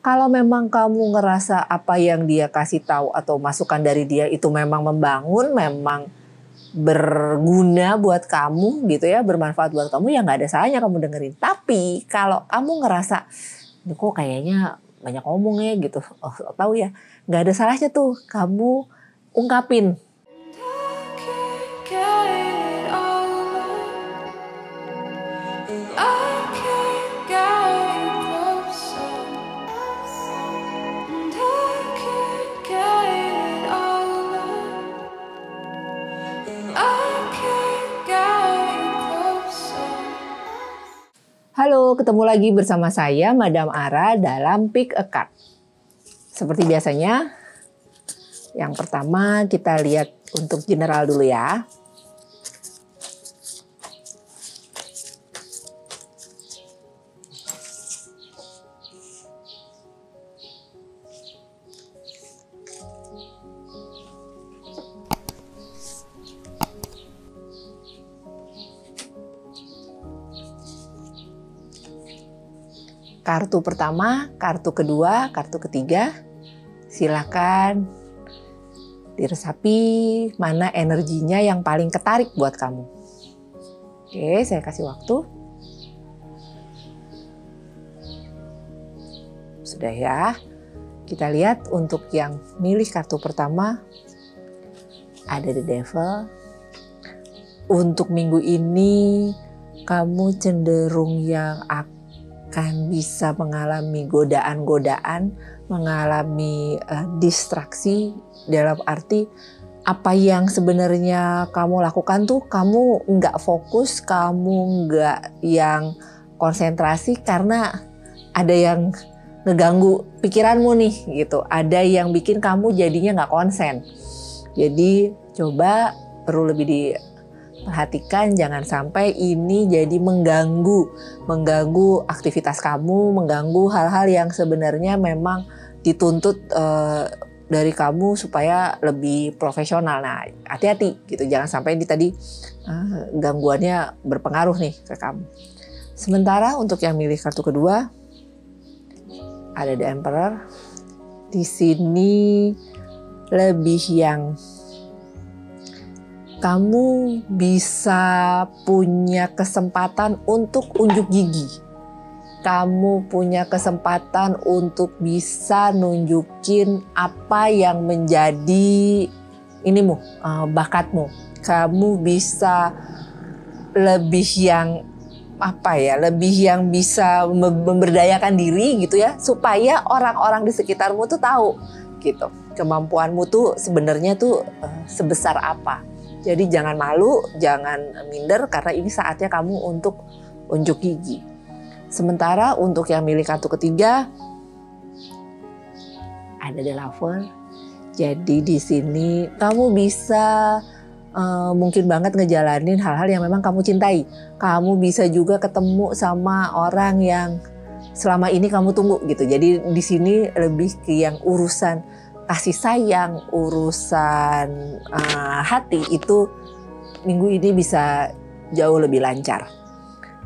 Kalau memang kamu ngerasa apa yang dia kasih tahu atau masukan dari dia itu memang membangun, memang berguna buat kamu gitu ya, bermanfaat buat kamu, ya nggak ada salahnya kamu dengerin. Tapi kalau kamu ngerasa ini kok kayaknya banyak ngomong ya gitu, tahu ya, nggak ada salahnya tuh kamu ungkapin. Halo, ketemu lagi bersama saya Madam Ara dalam Pick a Card. Seperti biasanya, yang pertama kita lihat untuk general dulu ya. Kartu pertama, kartu kedua, kartu ketiga, silakan diresapi mana energinya yang paling ketarik buat kamu. Oke, saya kasih waktu. Sudah ya, kita lihat untuk yang milih kartu pertama, ada The Devil. Untuk minggu ini, kamu cenderung yang akan bisa mengalami godaan-godaan, mengalami distraksi, dalam arti apa yang sebenarnya kamu lakukan tuh kamu nggak fokus, kamu nggak yang konsentrasi karena ada yang ngeganggu pikiranmu nih gitu, ada yang bikin kamu jadinya nggak konsen. Jadi coba perlu lebih perhatikan, jangan sampai ini jadi mengganggu aktivitas kamu, mengganggu hal-hal yang sebenarnya memang dituntut dari kamu supaya lebih profesional. Nah, hati-hati gitu, jangan sampai ini tadi gangguannya berpengaruh nih ke kamu. Sementara untuk yang milih kartu kedua, ada The Emperor. Di sini lebih yang kamu bisa punya kesempatan untuk unjuk gigi. Kamu punya kesempatan untuk bisa nunjukin apa yang menjadi bakatmu. Kamu bisa lebih yang lebih yang bisa memberdayakan diri gitu ya, supaya orang-orang di sekitarmu tuh tahu gitu kemampuanmu tuh sebenarnya tuh sebesar apa. Jadi jangan malu, jangan minder karena ini saatnya kamu untuk unjuk gigi. Sementara untuk yang milih kartu ketiga, ada The Lover. Jadi di sini kamu bisa mungkin banget ngejalanin hal-hal yang memang kamu cintai. Kamu bisa juga ketemu sama orang yang selama ini kamu tunggu gitu. Jadi di sini lebih ke yang urusan kasih sayang, urusan hati itu minggu ini bisa jauh lebih lancar.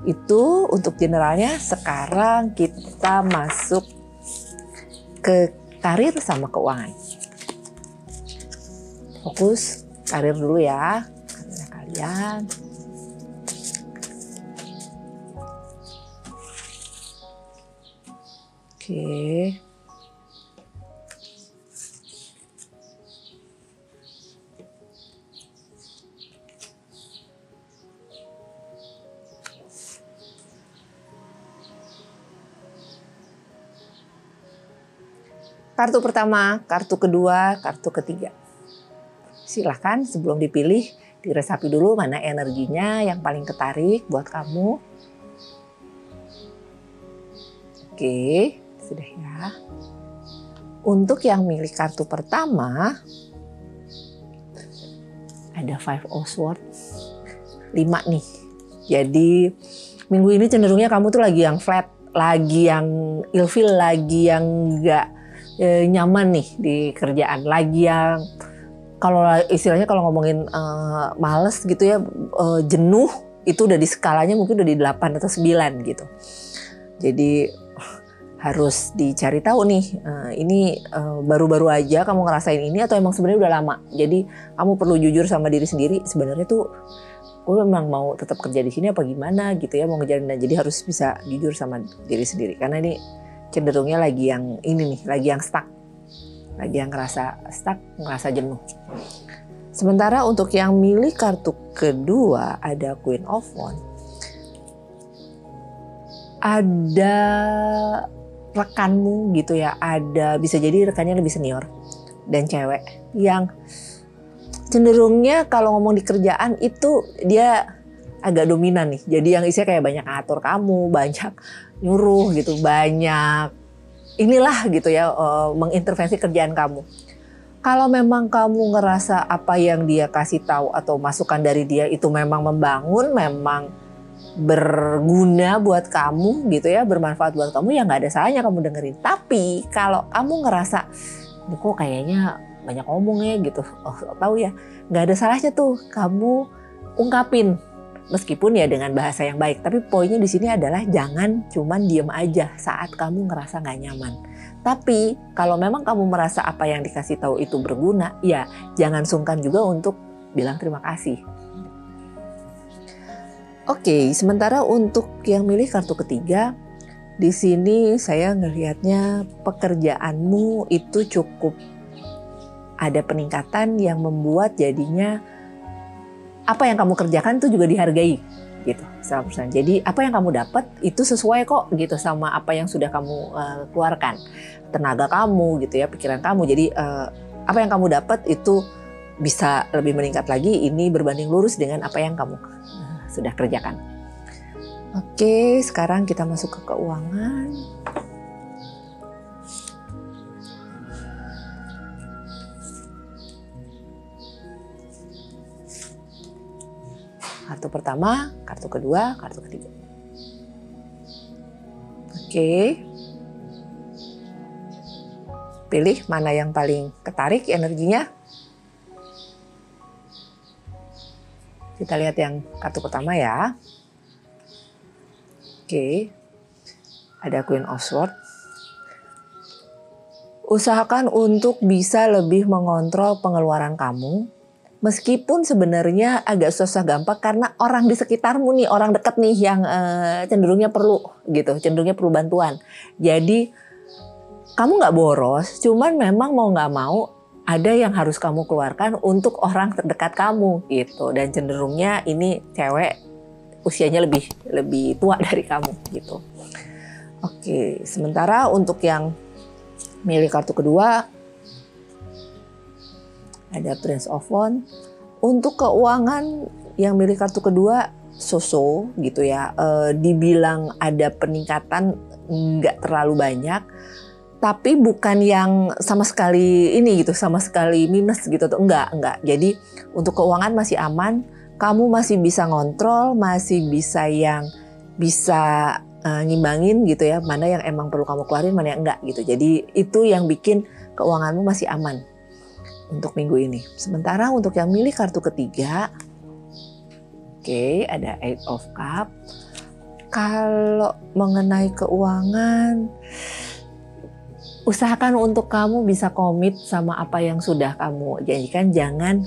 Itu untuk generalnya. Sekarang kita masuk ke karir sama keuangan. Fokus karir dulu ya, karirnya kalian. Oke. Kartu pertama, kartu kedua, kartu ketiga. Silahkan sebelum dipilih, diresapi dulu mana energinya yang paling ketarik buat kamu. Oke, sudah ya. Untuk yang milih kartu pertama, ada Five of Swords, 5 nih. Jadi minggu ini cenderungnya kamu tuh lagi yang flat, lagi yang ilfeel, lagi yang nggak nyaman nih di kerjaan, lagi yang kalau istilahnya kalau ngomongin males gitu ya, jenuh itu udah di skalanya mungkin udah di 8 atau 9 gitu. Jadi harus dicari tahu nih, ini baru-baru aja kamu ngerasain ini atau emang sebenarnya udah lama. Jadi kamu perlu jujur sama diri sendiri, sebenarnya tuh gue memang mau tetap kerja di sini apa gimana gitu ya, mau ngejalin. Jadi harus bisa jujur sama diri sendiri karena ini cenderungnya lagi yang ini nih, lagi yang stuck, lagi yang ngerasa stuck, ngerasa jenuh. Sementara untuk yang milih kartu kedua ada Queen of Wands. Ada rekanmu gitu ya, ada bisa jadi rekannya lebih senior dan cewek yang cenderungnya kalau ngomong di kerjaan itu dia agak dominan nih. Jadi yang isinya kayak banyak ngatur kamu, banyak nyuruh gitu, banyak inilah gitu ya, mengintervensi kerjaan kamu. Kalau memang kamu ngerasa apa yang dia kasih tahu atau masukan dari dia itu memang membangun, memang berguna buat kamu gitu ya, bermanfaat buat kamu, ya nggak ada salahnya kamu dengerin. Tapi kalau kamu ngerasa ini kok kayaknya banyak ngomongnya gitu, tahu ya, nggak ada salahnya tuh kamu ungkapin meskipun ya dengan bahasa yang baik. Tapi poinnya di sini adalah jangan cuman diem aja saat kamu ngerasa nggak nyaman. Tapi kalau memang kamu merasa apa yang dikasih tahu itu berguna, ya jangan sungkan juga untuk bilang terima kasih. Oke, sementara untuk yang milih kartu ketiga, di sini saya ngelihatnya pekerjaanmu itu cukup ada peningkatan yang membuat jadinya apa yang kamu kerjakan itu juga dihargai gitu. 100%. Jadi apa yang kamu dapat itu sesuai kok gitu sama apa yang sudah kamu keluarkan. Tenaga kamu gitu ya, pikiran kamu. Jadi apa yang kamu dapat itu bisa lebih meningkat lagi, ini berbanding lurus dengan apa yang kamu sudah kerjakan. Oke, sekarang kita masuk ke keuangan. Kartu pertama, kartu kedua, kartu ketiga. Oke. Pilih mana yang paling ketarik energinya. Kita lihat yang kartu pertama ya. Oke. Ada Queen of Swords. Usahakan untuk bisa lebih mengontrol pengeluaran kamu. Meskipun sebenarnya agak susah gampang karena orang di sekitarmu nih, orang dekat nih yang cenderungnya perlu gitu, cenderungnya perlu bantuan. Jadi kamu nggak boros, cuman memang mau nggak mau ada yang harus kamu keluarkan untuk orang terdekat kamu gitu. Dan cenderungnya ini cewek usianya lebih tua dari kamu gitu. Oke, sementara untuk yang milih kartu kedua ada Prince of Wands. Untuk keuangan yang milih kartu kedua so-so gitu ya. Dibilang ada peningkatan nggak terlalu banyak. Tapi bukan yang sama sekali ini gitu, sama sekali minus gitu tuh, enggak. Jadi untuk keuangan masih aman, kamu masih bisa ngontrol, masih bisa ngimbangin gitu ya, mana yang emang perlu kamu keluarin, mana yang enggak gitu. Jadi itu yang bikin keuanganmu masih aman untuk minggu ini. Sementara untuk yang milih kartu ketiga, oke, ada Eight of Cups. Kalau mengenai keuangan, usahakan untuk kamu bisa komit sama apa yang sudah kamu janjikan. Jangan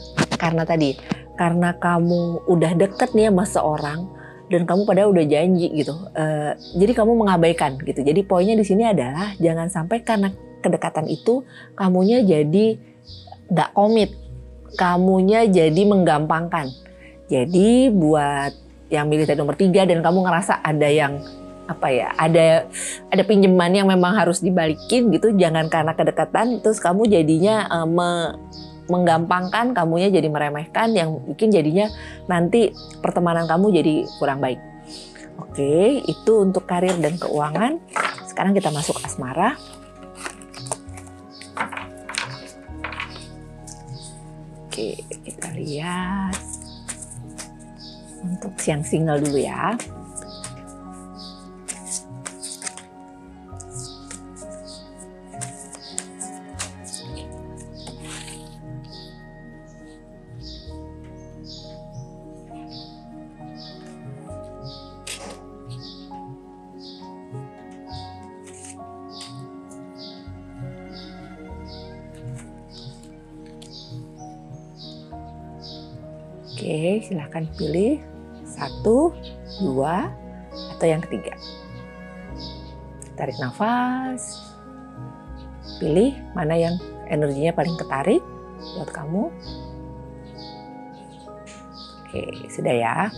karena kamu udah deket nih sama seorang dan kamu padahal udah janji gitu. Jadi kamu mengabaikan gitu. Jadi poinnya di sini adalah jangan sampai karena kedekatan itu kamunya jadi nggak komit, kamunya jadi menggampangkan. Jadi buat yang milih tadi nomor 3 dan kamu ngerasa ada yang ada pinjaman yang memang harus dibalikin gitu, jangan karena kedekatan terus kamu jadinya menggampangkan, kamunya jadi meremehkan, yang bikin jadinya nanti pertemanan kamu jadi kurang baik. Oke, itu untuk karir dan keuangan. Sekarang kita masuk asmara. Oke, kita lihat untuk yang single dulu ya. Oke, silahkan pilih 1, 2, atau yang ketiga. Tarik nafas. Pilih mana yang energinya paling ketarik buat kamu. Oke, sudah ya.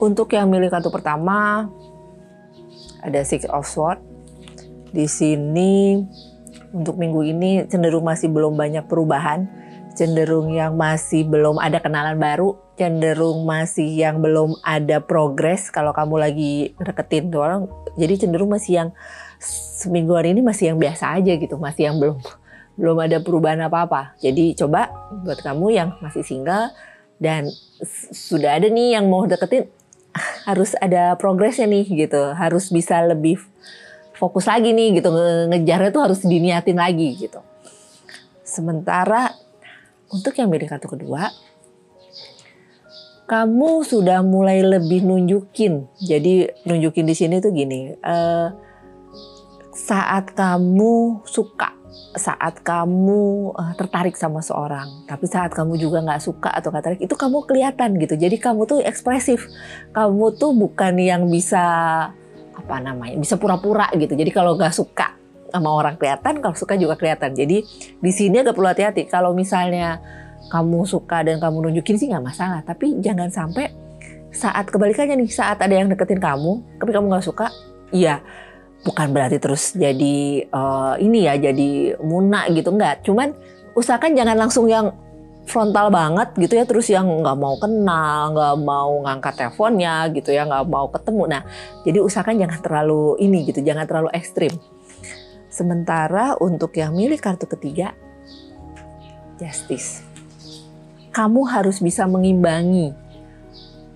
Untuk yang milih kartu pertama, ada Six of Swords. Di sini untuk minggu ini cenderung masih belum banyak perubahan, cenderung yang masih belum ada kenalan baru, cenderung masih yang belum ada progres kalau kamu lagi deketin orang. Jadi cenderung masih yang seminggu hari ini masih yang biasa aja gitu, masih yang belum ada perubahan apa-apa. Jadi coba buat kamu yang masih single dan sudah ada nih yang mau deketin, harus ada progresnya nih gitu, harus bisa lebih fokus lagi nih gitu, ngejarnya tuh harus diniatin lagi gitu. Sementara untuk yang milih kartu kedua, kamu sudah mulai lebih nunjukin. Jadi nunjukin di sini tuh gini, saat kamu suka, saat kamu tertarik sama seorang, tapi saat kamu juga nggak suka atau nggak tertarik, itu kamu kelihatan gitu. Jadi kamu tuh ekspresif, kamu tuh bukan yang bisa bisa pura-pura gitu. Jadi kalau nggak suka sama orang kelihatan, kalau suka juga kelihatan. Jadi di sini agak perlu hati-hati. Kalau misalnya kamu suka dan kamu nunjukin sih nggak masalah, tapi jangan sampai saat kebalikannya nih, saat ada yang deketin kamu, tapi kamu nggak suka, ya bukan berarti terus jadi jadi muna gitu, enggak. Cuman usahakan jangan langsung yang frontal banget gitu ya, terus yang nggak mau kenal, nggak mau ngangkat teleponnya gitu ya, nggak mau ketemu. Nah, jadi usahakan jangan terlalu gitu, jangan terlalu ekstrim. Sementara untuk yang milih kartu ketiga, Justice. Kamu harus bisa mengimbangi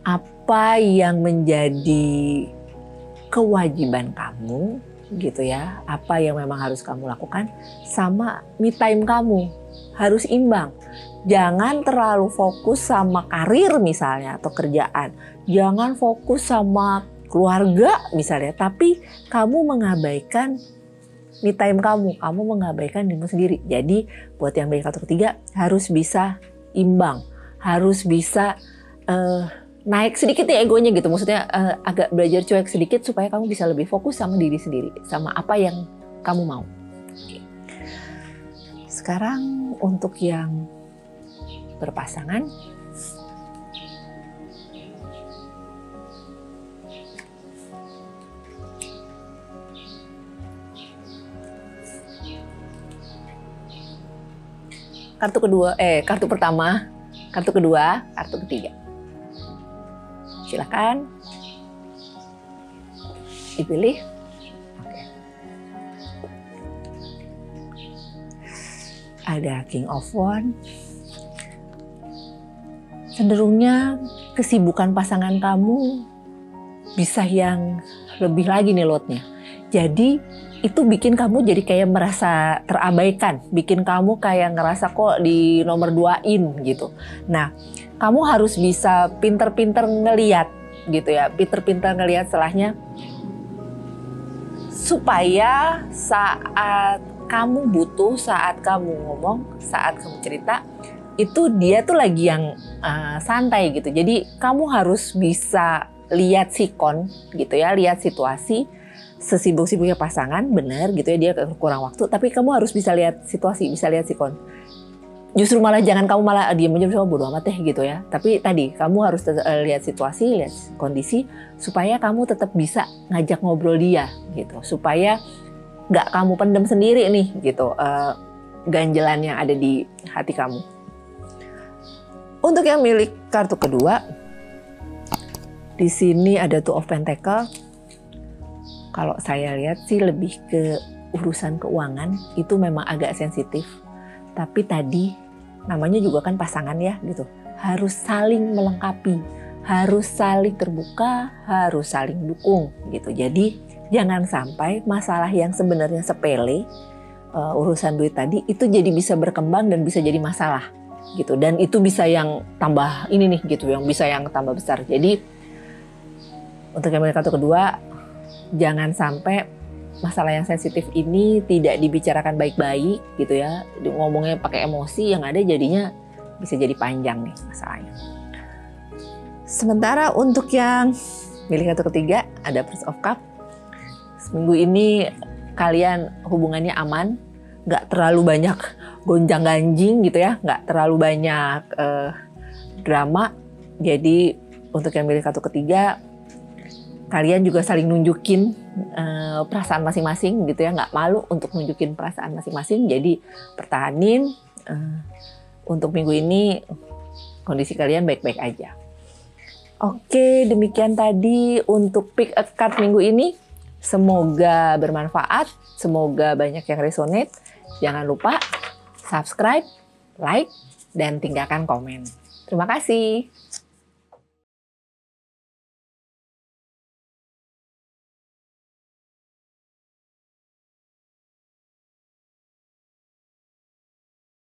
apa yang menjadi kewajiban kamu gitu ya, apa yang memang harus kamu lakukan sama me time kamu. Harus imbang. Jangan terlalu fokus sama karir misalnya atau kerjaan. Jangan fokus sama keluarga misalnya, tapi kamu mengabaikan me time kamu mengabaikan dirimu sendiri. Jadi buat yang milih kartu ketiga harus bisa imbang, harus bisa naik sedikit ya egonya gitu. Maksudnya agak belajar cuek sedikit supaya kamu bisa lebih fokus sama diri sendiri, sama apa yang kamu mau. Oke. Sekarang untuk yang berpasangan, kartu pertama, kartu kedua, kartu ketiga. Silakan dipilih. Oke. Ada King of Wands. Cenderungnya kesibukan pasangan kamu bisa yang lebih lagi nih loadnya. Jadi itu bikin kamu jadi kayak merasa terabaikan, bikin kamu kayak ngerasa kok di nomor 2-in gitu. Nah, kamu harus bisa pinter-pinter ngeliat gitu ya, pinter-pinter ngeliat salahnya, supaya saat kamu butuh, saat kamu ngomong, saat kamu cerita, itu dia tuh lagi yang santai gitu. Jadi kamu harus bisa lihat sikon gitu ya, lihat situasi. Sesibuk-sibuknya pasangan, bener gitu ya, dia kurang waktu, tapi kamu harus bisa lihat situasi, bisa lihat sikon. Justru malah jangan kamu malah diam aja sama bodo amat gitu ya. Tapi tadi kamu harus lihat situasi, lihat kondisi, supaya kamu tetap bisa ngajak ngobrol dia gitu. Supaya nggak kamu pendem sendiri nih gitu, ganjelan yang ada di hati kamu. Untuk yang milik kartu kedua, di sini ada Two of Pentacles. Kalau saya lihat sih lebih ke urusan keuangan, itu memang agak sensitif. Tapi tadi namanya juga kan pasangan ya gitu. Harus saling melengkapi, harus saling terbuka, harus saling dukung gitu. Jadi jangan sampai masalah yang sebenarnya sepele, urusan duit tadi, itu jadi bisa berkembang dan bisa jadi masalah gitu. Dan itu bisa yang tambah ini nih gitu, yang bisa yang tambah besar. Jadi untuk yang milik kartu kedua, jangan sampai masalah yang sensitif ini tidak dibicarakan baik-baik gitu ya, ngomongnya pakai emosi, yang ada jadinya bisa jadi panjang nih masalahnya. Sementara untuk yang milih kartu ketiga ada Prince of Cup. Seminggu ini kalian hubungannya aman, nggak terlalu banyak gonjang-ganjing gitu ya, nggak terlalu banyak drama. Jadi untuk yang milih kartu ketiga, kalian juga saling nunjukin perasaan masing-masing gitu ya, nggak malu untuk nunjukin perasaan masing-masing. Jadi pertahanin, untuk minggu ini kondisi kalian baik-baik aja. Oke, demikian tadi untuk pick a card minggu ini. Semoga bermanfaat, semoga banyak yang resonate. Jangan lupa subscribe, like, dan tinggalkan komen. Terima kasih.